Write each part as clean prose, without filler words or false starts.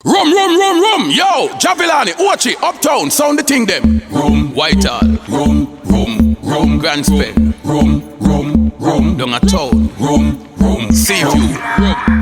Rhum, yo, Javilani, Ochi, Uptown, sound the thing them. Rhum, Whitehall, Rhum, Grand Spin, Rhum, down a town, Rhum, Seaview,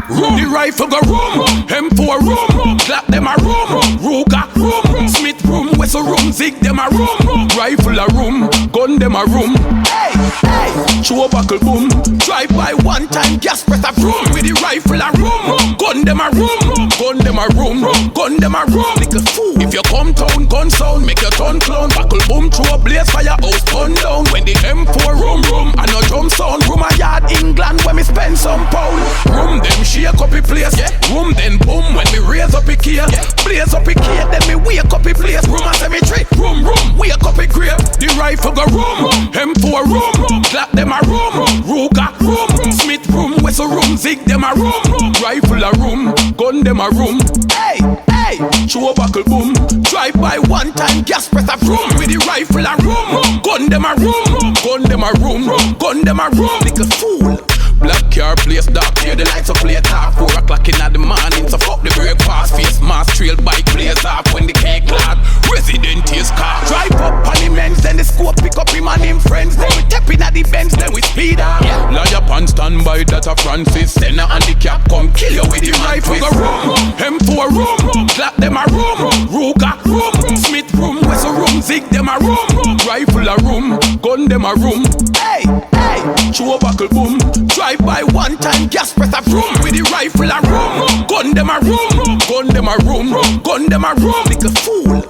Rhum, the rifle go Rhum, M4 Rhum, clap them a Rhum, Ruga Rhum, Smith Rhum, Wessel Rhum, Zig them a Rhum, rifle a Rhum, gun them a Rhum, hey, show buckle boom, drive by one time, gas press a Rhum, with the rifle a Rhum, gun them a Rhum, gun them a Rhum, gun them a Rhum, like a fool. If you come town, gun sound, make your turn clown, buckle boom, throw a blaze fire, house turn down, when the M4 Rhum, and no drum sound, Rhum a yard England, when me spend some pound, Rhum them shake up the place, Rhum then boom, when me raise up the key, blaze up the key, then me wake up the place, Rhum a cemetery, Rhum, wake up the grave, the rifle go Rhum, M4 Rhum, clap them a Rhum, Ruga Rhum, Smith Rhum, Wessel Rhum, Zig them a Rhum, rifle a Rhum, gun them a Rhum, hey, show buckle boom, drive by one time, gas press a Rhum, with the rifle a Rhum, gun them a Rhum, gun them a Rhum, gun them a Rhum, like a fool. Black car place dark, here the lights up play top 4 o'clock in the morning, so fuck the break pass face mask trail bike blaze off when the cake clock. Resident is car drive up on the men's, then the scope pick up him and him friends, then we tap in at the Benz, then we speed up. Lawyer pan stand by that a Francis, then a handicap come kill you with the rifle go Rhum, M4 Rhum, clap them a Rhum, Ruga Rhum, Smith Rhum, Wessel Rhum, Zig them a Rhum, rifle a Rhum, gun them a Rhum, hey, show buckle boom, drive by one time, gas press a Rhum, with the rifle a Rhum, gun them a Rhum, gun them a Rhum, gun them a Rhum, like a fool.